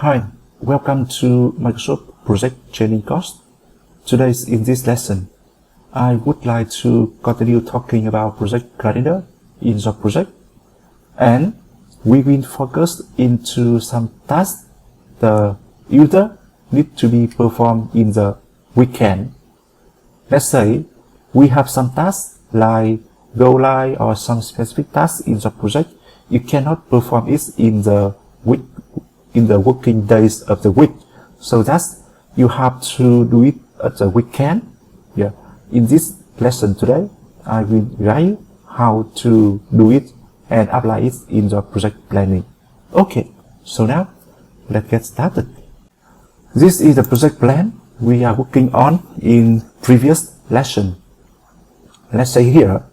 Hi, welcome to Microsoft Project Training course. Today in this lesson, I would like to continue talking about project calendar in the project, and we will focus into some tasks the user need to be performed in the weekend. Let's say we have some tasks like go live or some specific tasks in the project. You cannot perform it in the week, in the working days of the week. So that's you have to do it at the weekend. Yeah. In this lesson today, I will guide you how to do it and apply it in the project planning. Okay. So now let's get started. This is the project plan we are working on in previous lesson. Let's say here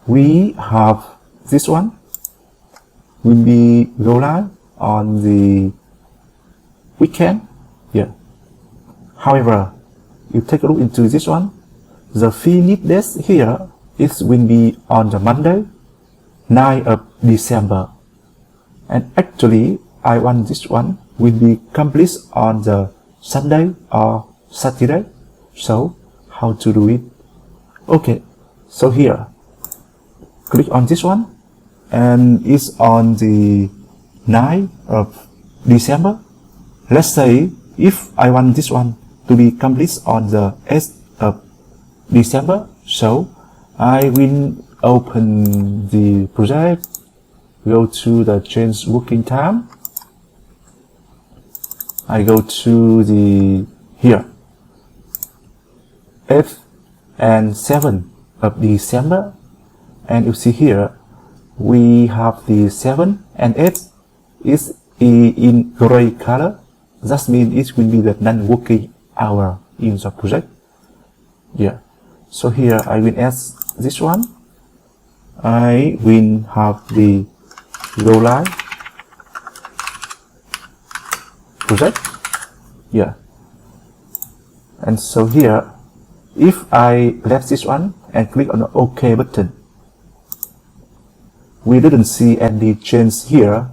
we have this one will be go live on the weekend. Yeah. However, you take a look into this one. The finish date here is will be on the Monday, 9th of December. And actually, I want this one will be complete on the Sunday or Saturday. So, how to do it? Okay. So here, click on this one, and it's on the 9th of December. Let's say if I want this one to be complete on the 8th of December, so I will open the project, go to the change working time. I go to the here 8th and 7th of December, and you see here we have the 7 and 8 is in gray color. That means it will be the non-working hour in the project. Yeah. So here I will add this one. I will have the go live project. Yeah. And so here, if I left this one and click on the OK button, we didn't see any change here.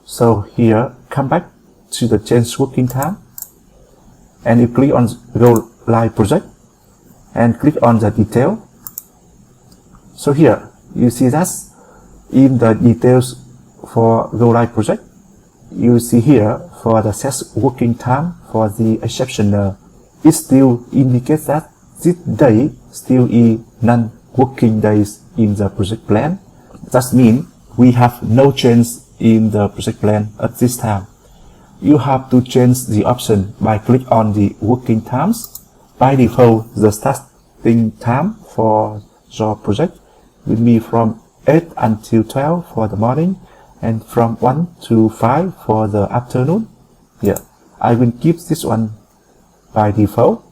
So here, come back to the change working time, and you click on go live project and click on the detail. So here you see that in the details for go live project, you see here for the set working time for the exceptional, it still indicates that this day still is non-working days in the project plan. That means we have no change in the project plan at this time. You have to change the option by click on the working times. By default, the starting time for your project will be from 8 until 12 for the morning and from 1 to 5 for the afternoon. Yeah, I will keep this one by default,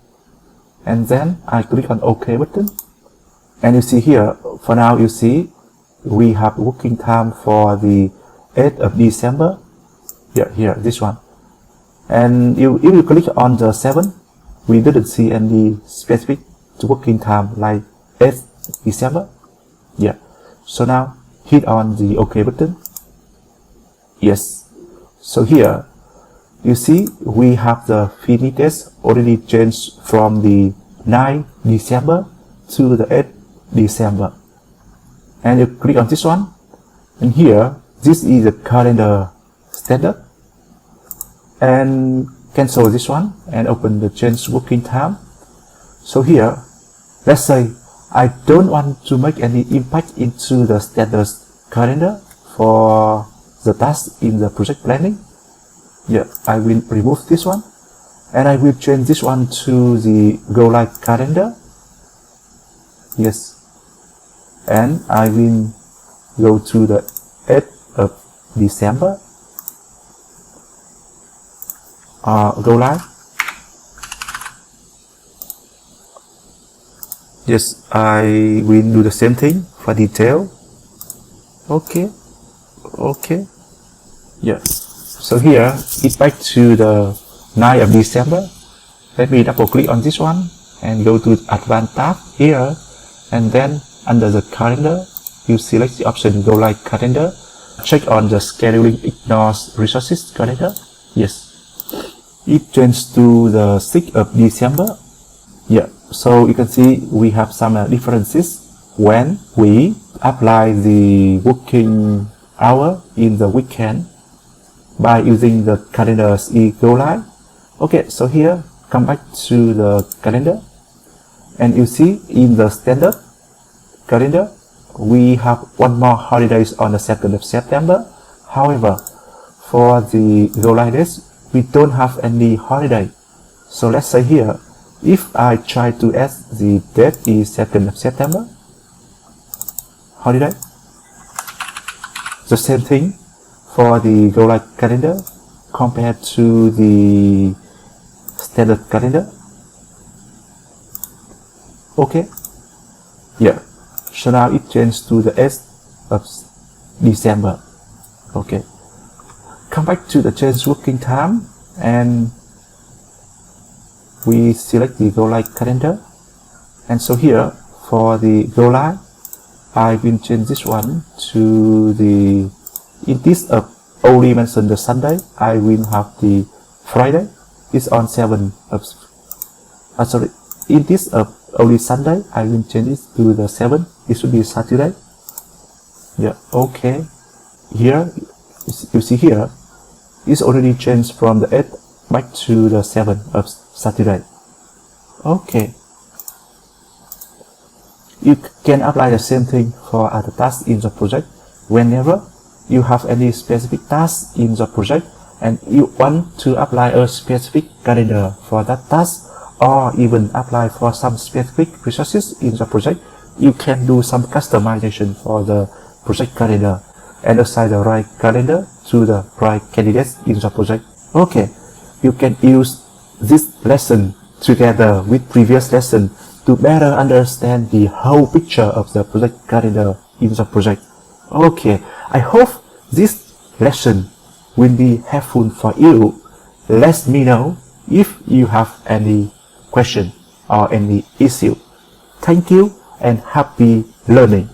and then I click on OK button, and you see here for now you see we have working time for the 8th of December. Here, this one. And if you click on the 7th, we didn't see any specific working time like 8th December. Yeah. So now hit on the OK button. Yes. So here you see we have the finish date already changed from the 9th December to the 8th December. And you click on this one, and here this is the calendar standard, and cancel this one and open the change working time. So here, let's say I don't want to make any impact into the standard calendar for the task in the project planning. Yeah, I will remove this one, and I will change this one to the go live calendar. Yes. And I will go to the 8th of December. Go live. Yes, I will do the same thing for detail. Okay. Okay. Yes. So here it's back to the 9th of December. Let me double click on this one and go to Advanced tab here, and then under the calendar, you select the option Go Live Calendar. Check on the scheduling ignores resources calendar. Yes. it changes to the 6th of December. Yeah, so you can see we have some differences when we apply the working hour in the weekend by using the calendar's go live. Okay, so here, come back to the calendar, and you see in the standard calendar, we have one more holidays on the 2nd of September. However, for the go live days, we don't have any holiday. So let's say here, if I try to add the date is 2nd of September, holiday, the same thing for the go live calendar compared to the standard calendar. Okay, yeah, so now it changed to the 8th of December. Okay, come back to the change working time, and we select the go live calendar. And so here for the go live, I will change this one to the, in this only mention the Sunday, I will have the Friday is on 7th of, sorry, in this only Sunday, I will change it to the 7th, it should be Saturday. Yeah, okay. Here, you see here, it's already changed from the 8th back to the 7th of Saturday. Okay. You can apply the same thing for other tasks in the project. Whenever you have any specific task in the project and you want to apply a specific calendar for that task, or even apply for some specific resources in the project, you can do some customization for the project calendar and assign the right calendar to the right candidates in the project. Okay, you can use this lesson together with previous lesson to better understand the whole picture of the project calendar in the project. Okay, I hope this lesson will be helpful for you. Let me know if you have any question or any issue. Thank you and happy learning.